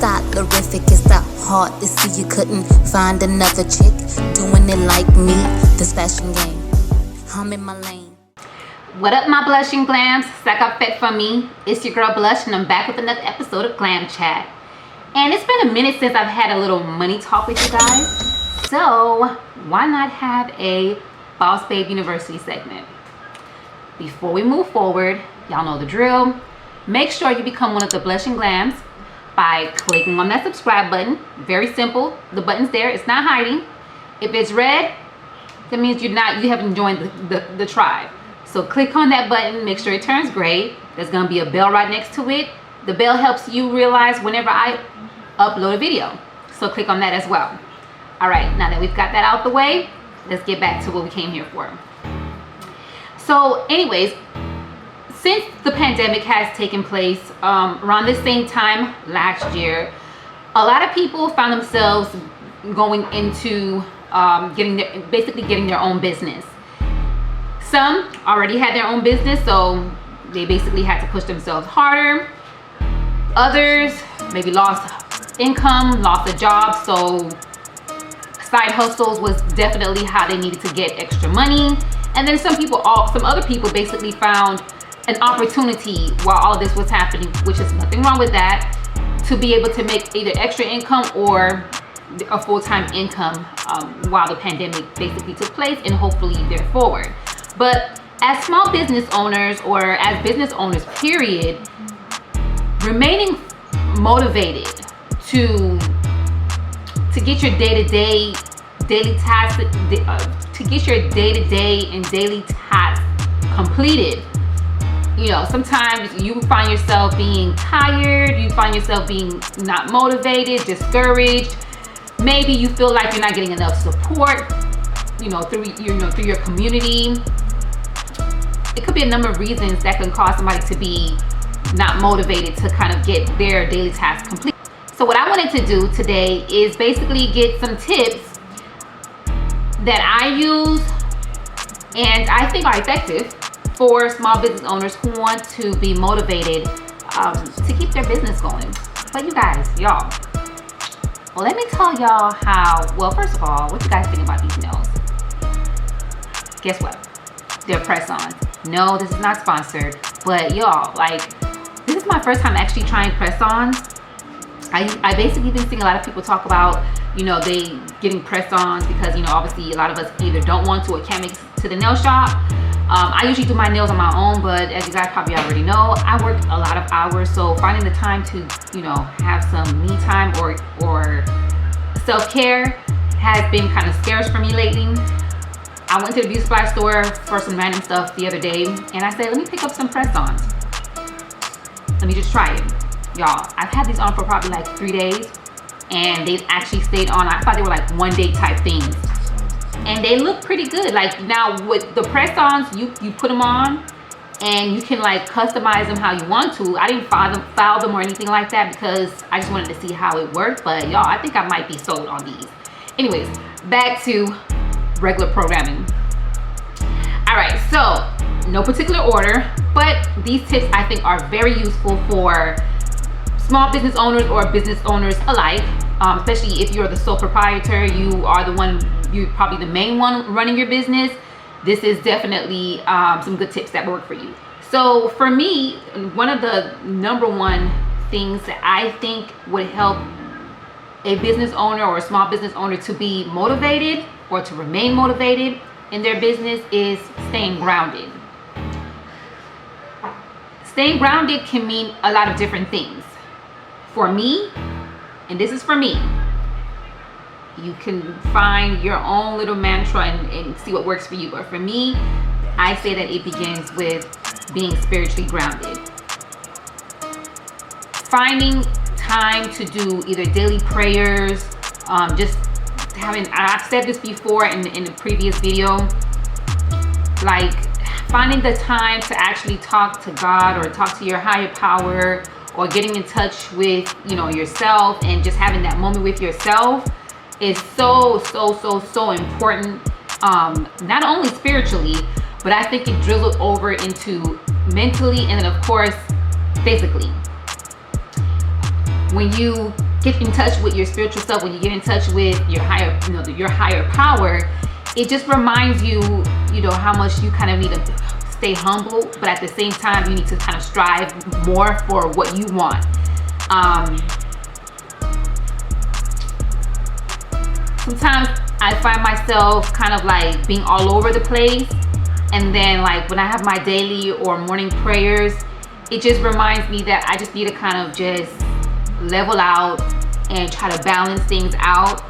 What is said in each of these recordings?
stylific. It's not hard to see you couldn't find another chick doing it like me. This fashion game, I'm in my lane. What up, my blushing glams? Saka Fet for me. It's your girl Blush, and I'm back with another episode of Glam Chat. And it's been a minute since I've had a little money talk with you guys, so why not have a Boss Babe University segment? Before we move forward, y'all know the drill. Make sure you become one of the Blushing Glams by clicking on that subscribe button. Very simple. The button's there. It's not hiding. If it's red, that means you haven't joined the tribe. So click on that button. Make sure it turns gray. There's gonna be a bell right next to it. The bell helps you realize whenever I upload a video. So click on that as well. All right, now that we've got that out the way, let's get back to what we came here for. So anyways, since the pandemic has taken place around the same time last year, a lot of people found themselves going into getting their own business. Some already had their own business, so they basically had to push themselves harder. Others maybe lost income, lost a job, so side hustles was definitely how they needed to get extra money. And then some other people basically found an opportunity while all this was happening, which is nothing wrong with that, to be able to make either extra income or a full-time income while the pandemic basically took place, and hopefully they're forward. But as small business owners, or as business owners period, remaining motivated to get your day-to-day daily tasks, to get your day-to-day and daily tasks completed. You know, sometimes you find yourself being tired, you find yourself being not motivated, discouraged. Maybe you feel like you're not getting enough support, through your community. It could be a number of reasons that can cause somebody to be not motivated to kind of get their daily tasks complete. So what I wanted to do today is basically get some tips that I use and I think are effective for small business owners who want to be motivated to keep their business going. But you guys, well, let me tell y'all first of all, what you guys think about these nails? Guess what? They're press-ons. No, this is not sponsored, but y'all, this is my first time actually trying press-ons. I basically been seeing a lot of people talk about, they getting press-ons because, obviously a lot of us either don't want to or can't make it to the nail shop. I usually do my nails on my own, but as you guys probably already know, I work a lot of hours, so finding the time to, have some me time or self-care has been kind of scarce for me lately. I went to the beauty supply store for some random stuff the other day, and I said, let me pick up some press-ons. Let me just try it. Y'all, I've had these on for probably 3 days, and they've actually stayed on. I thought they were one day type things. And they look pretty good. Now with the press-ons, you put them on and you can customize them how you want to. I didn't file them or anything like that because I just wanted to see how it worked. But y'all, I think I might be sold on these. Anyways, back to regular programming. All right, so no particular order, but these tips I think are very useful for small business owners or business owners alike, especially if you're the sole proprietor, you're probably the main one running your business. This is definitely some good tips that work for you. So for me, one of the number one things that I think would help a business owner or a small business owner to be motivated or to remain motivated in their business is staying grounded. Staying grounded can mean a lot of different things. For me, and this is for me, you can find your own little mantra and see what works for you. But for me, I say that it begins with being spiritually grounded. Finding time to do either daily prayers, I've said this before in the previous video, finding the time to actually talk to God or talk to your higher power, or getting in touch with yourself and just having that moment with yourself is so important, not only spiritually, but I think it drills over into mentally and then of course physically. When you get in touch with your spiritual self, when you get in touch with your higher, your higher power, it just reminds you, how much you kind of need to stay humble, but at the same time, you need to kind of strive more for what you want. Sometimes I find myself kind of like being all over the place, and then like when I have my daily or morning prayers, it just reminds me that I just need to kind of just level out and try to balance things out.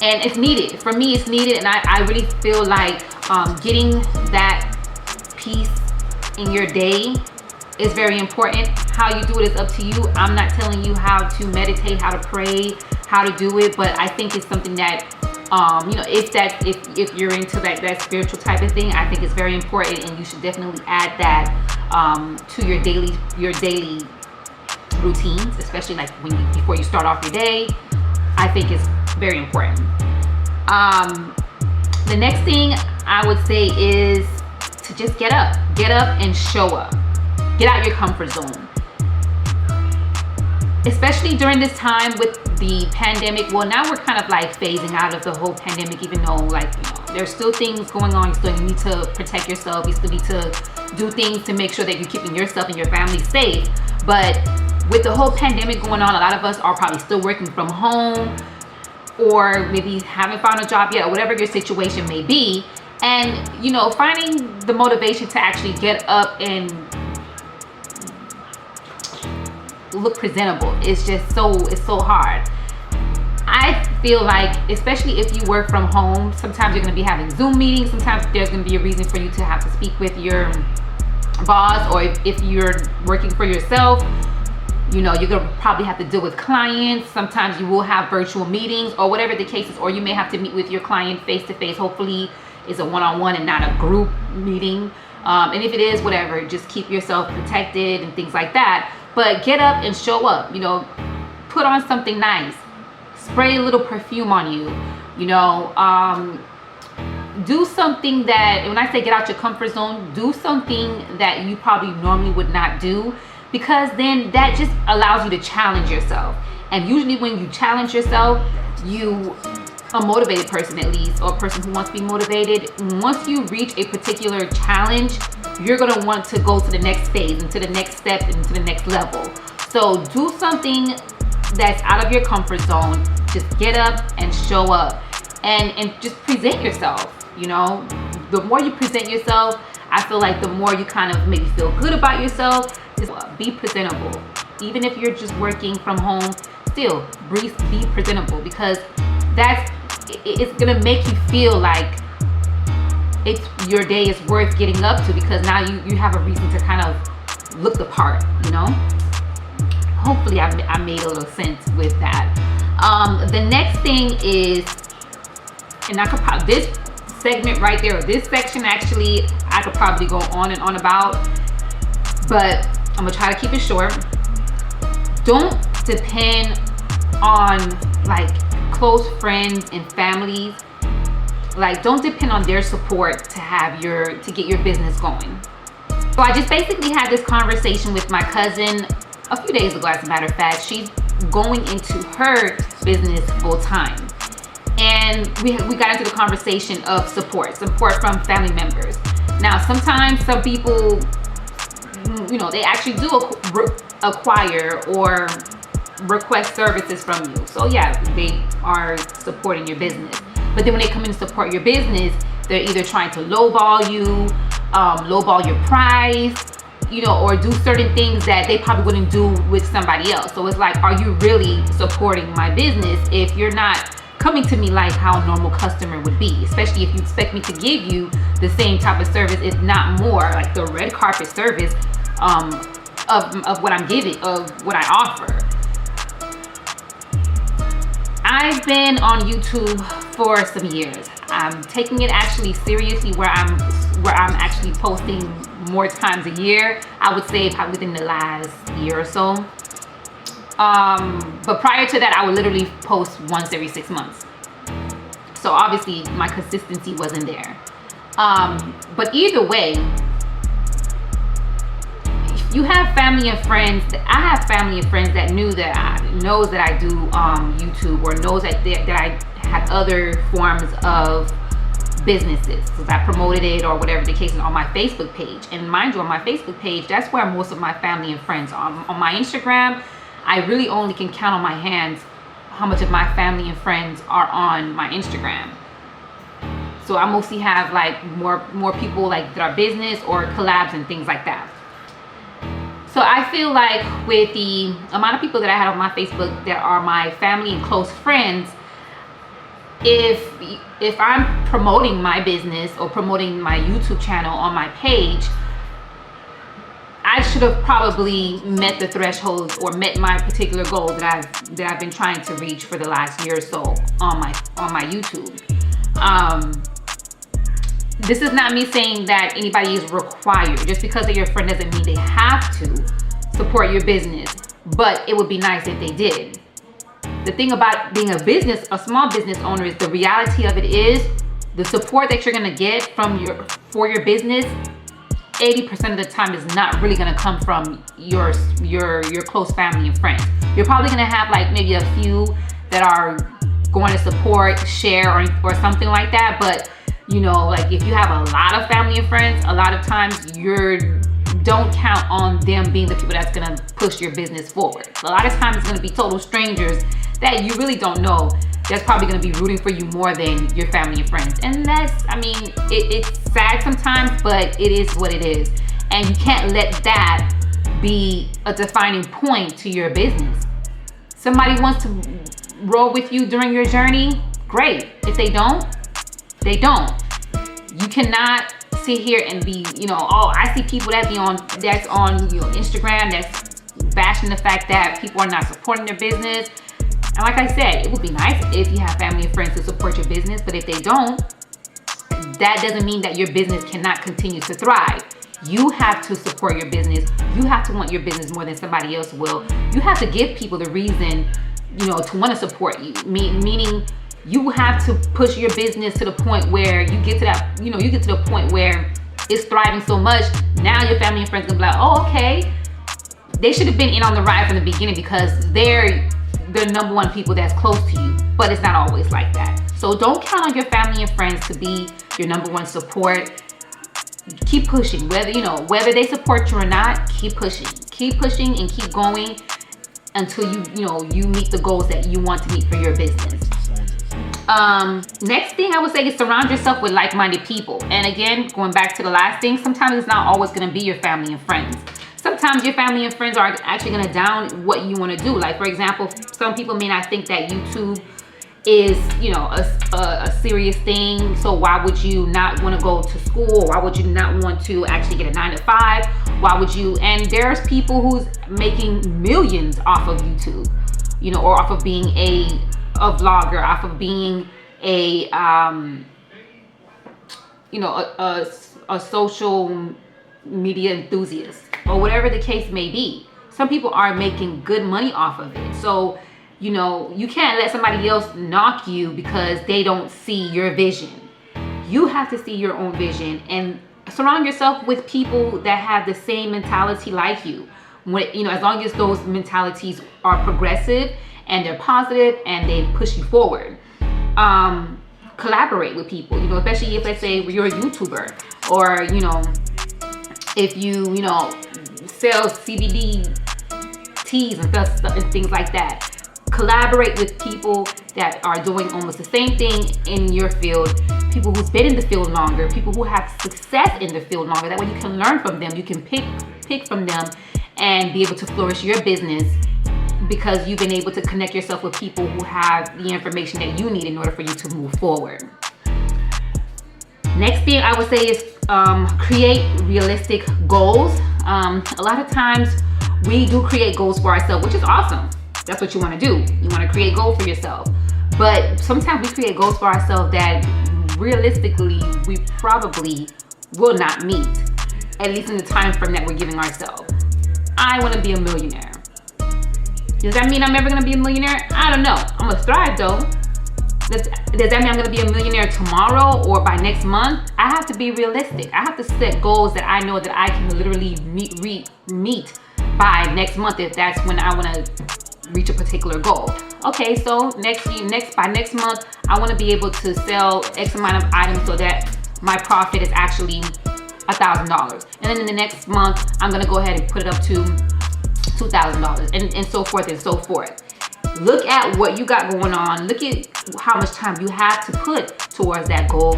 And it's needed. For me, it's needed, and I really feel like getting that peace in your day is very important. How you do it is up to you. I'm not telling you how to meditate, how to pray, how to do it, but I think it's something that if you're into that spiritual type of thing, I think it's very important, and you should definitely add that to your daily routines, especially like before you start off your day. I think it's very important. The next thing I would say is to just get up and show up. Get out your comfort zone. Especially during this time with the pandemic. Well, now we're kind of like phasing out of the whole pandemic, even though there's still things going on. You need to protect yourself. You still need to do things to make sure that you're keeping yourself and your family safe. But with the whole pandemic going on, a lot of us are probably still working from home, or maybe haven't found a job yet, or whatever your situation may be. And finding the motivation to actually get up and look presentable is just so hard. I feel like, especially if you work from home, sometimes you're going to be having Zoom meetings. Sometimes there's going to be a reason for you to have to speak with your boss, or if you're working for yourself, you're going to probably have to deal with clients. Sometimes you will have virtual meetings, or whatever the case is, or you may have to meet with your client face to face. Hopefully it's a one-on-one and not a group meeting. And if it is, whatever, just keep yourself protected and things like that. But get up and show up. Put on something nice. Spray a little perfume on you. Do something that, when I say get out your comfort zone, do something that you probably normally would not do, because then that just allows you to challenge yourself. And usually when you challenge yourself, a motivated person at least, or a person who wants to be motivated, once you reach a particular challenge, you're going to want to go to the next phase, into the next step, into the next level. So do something that's out of your comfort zone. Just get up and show up, and just present yourself. The more you present yourself, I feel like the more you kind of maybe feel good about yourself. Just be presentable. Even if you're just working from home, still be presentable, because it's gonna make you feel like your day is worth getting up to, because now you have a reason to kind of look the part. Hopefully I made a little sense with that. The next thing is, and I could probably, this segment right there, or this section actually, I could probably go on and on about, but I'm gonna try to keep it short. Don't depend on like close friends and families. Like, don't depend on their support to get your business going. So I just basically had this conversation with my cousin a few days ago, as a matter of fact. She's going into her business full time. And we got into the conversation of support from family members. Now, sometimes some people, they actually do acquire or request services from you. So yeah, they are supporting your business. But then when they come in to support your business, they're either trying to lowball you, lowball your price, or do certain things that they probably wouldn't do with somebody else. So it's like, are you really supporting my business if you're not coming to me like how a normal customer would be? Especially if you expect me to give you the same type of service, if not more, like the red carpet service of what I'm giving, of what I offer. I've been on YouTube for some years. I'm taking it actually seriously, where I'm actually posting more times a year. I would say probably within the last year or so. But prior to that, I would literally post once every 6 months. So obviously my consistency wasn't there. But either way, you have family and friends. I have family and friends that knows that I do YouTube, or knows that I have other forms of businesses because I promoted it or whatever the case is on my Facebook page. And mind you, on my Facebook page, that's where most of my family and friends are. On my Instagram, I really only can count on my hands how much of my family and friends are on my Instagram. So I mostly have like more people like that are business or collabs and things like that. So I feel like with the amount of people that I had on my Facebook that are my family and close friends, if I'm promoting my business or promoting my YouTube channel on my page, I should have probably met the threshold or met my particular goal that I've been trying to reach for the last year or so on my YouTube. This is not me saying that anybody is required. Just because they're your friend doesn't mean they have to support your business, but it would be nice if they did. The thing about being a small business owner is the reality of it is the support that you're gonna get for your business, 80% of the time is not really gonna come from your close family and friends. You're probably gonna have like maybe a few that are going to support, share, or something like that, but you know, like if you have a lot of family and friends, a lot of times don't count on them being the people that's gonna push your business forward. A lot of times it's gonna be total strangers that you really don't know that's probably gonna be rooting for you more than your family and friends. And that's, I mean, it's sad sometimes, but it is what it is. And you can't let that be a defining point to your business. Somebody wants to roll with you during your journey, great. If they don't, they don't. You cannot sit here and be, you know, oh, I see people that's on Instagram that's bashing the fact that people are not supporting their business. And like I said, it would be nice if you have family and friends to support your business, but if they don't, that doesn't mean that your business cannot continue to thrive. You have to support your business. You have to want your business more than somebody else will. You have to give people the reason, you know, to want to support you. Meaning you have to push your business to the point where you get to the point where it's thriving so much. Now your family and friends gonna be like, oh, okay. They should have been in on the ride from the beginning because they're the number one people that's close to you, but it's not always like that. So don't count on your family and friends to be your number one support. Keep pushing, whether they support you or not. Keep pushing and keep going until you meet the goals that you want to meet for your business. Next thing I would say is surround yourself with like-minded people. And again, going back to the last thing, sometimes it's not always going to be your family and friends. Sometimes your family and friends are actually going to down what you want to do. Like, for example, some people may not think that YouTube is, a serious thing. So why would you not want to go to school? Why would you not want to actually get a 9-to-5? Why would you? And there's people who's making millions off of YouTube, or off of being a vlogger, off of being a social media enthusiast, or whatever the case may be. Some people are making good money off of it. So, you can't let somebody else knock you because they don't see your vision. You have to see your own vision and surround yourself with people that have the same mentality like you. As long as those mentalities are progressive and they're positive and they push you forward. Collaborate with people, especially if, let's say, you're a YouTuber, or, if you, sell CBD teas and things like that. Collaborate with people that are doing almost the same thing in your field, people who's been in the field longer, people who have success in the field longer. That way you can learn from them, you can pick from them and be able to flourish your business because you've been able to connect yourself with people who have the information that you need in order for you to move forward. Next thing I would say is create realistic goals. A lot of times we do create goals for ourselves, which is awesome. That's what you want to do. You want to create goals for yourself. But sometimes we create goals for ourselves that realistically we probably will not meet, at least in the time frame that we're giving ourselves. I want to be a millionaire. Does that mean I'm ever going to be a millionaire? I don't know. I'm going to thrive though. Does that mean I'm gonna be a millionaire tomorrow or by next month? I have to be realistic. I have to set goals that I know that I can literally meet by next month if that's when I wanna reach a particular goal. Okay, so by next month, I wanna be able to sell X amount of items so that my profit is actually $1,000. And then in the next month, I'm gonna go ahead and put it up to $2,000 and so forth and so forth. Look at what you got going on. Look at how much time you have to put towards that goal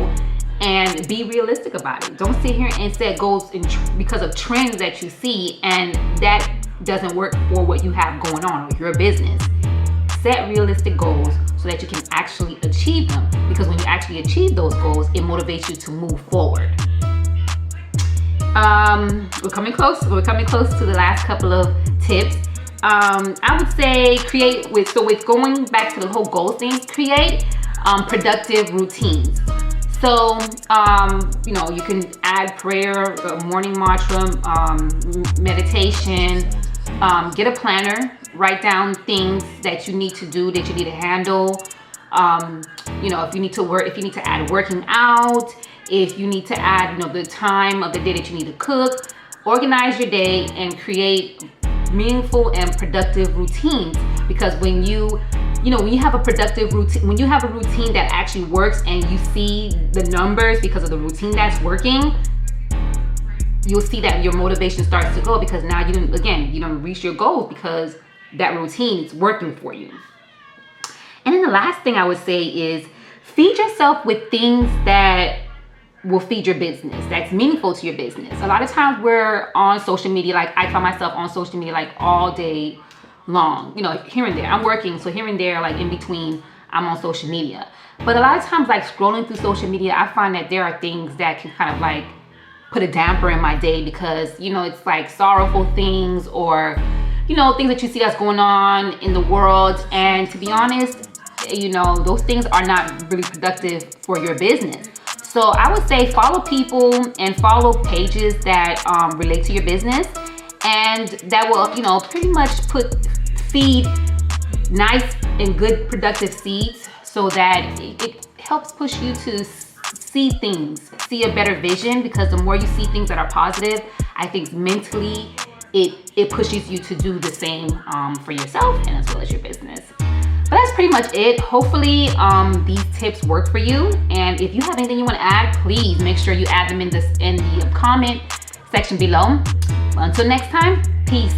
and be realistic about it. Don't sit here and set goals because of trends that you see and that doesn't work for what you have going on with your business. Set realistic goals so that you can actually achieve them, because when you actually achieve those goals, it motivates you to move forward. We're coming close to the last couple of tips. I would say with going back to the whole goal thing, create productive routines. So, you can add prayer, morning mantra, meditation, get a planner, write down things that you need to do, that you need to handle. If you need to add working out, if you need to add, the time of the day that you need to cook, organize your day and create meaningful and productive routines. Because when you have a productive routine, when you have a routine that actually works and you see the numbers because of the routine that's working, you'll see that your motivation starts to go, because now you don't reach your goals because that routine is working for you. And then the last thing I would say is feed yourself with things that will feed your business, that's meaningful to your business. A lot of times we're on social media, like I find myself on social media like all day long, here and there. I'm working, so here and there, like in between, I'm on social media. But a lot of times, like scrolling through social media, I find that there are things that can kind of like put a damper in my day, because, it's like sorrowful things or, things that you see that's going on in the world. And to be honest, those things are not really productive for your business. So I would say follow people and follow pages that relate to your business, and that will, pretty much feed nice and good productive seeds, so that it helps push you to see a better vision. Because the more you see things that are positive, I think mentally it pushes you to do the same for yourself and as well as your business. But that's pretty much it. Hopefully these tips work for you. And if you have anything you want to add, please make sure you add them in the comment section below. Until next time, peace.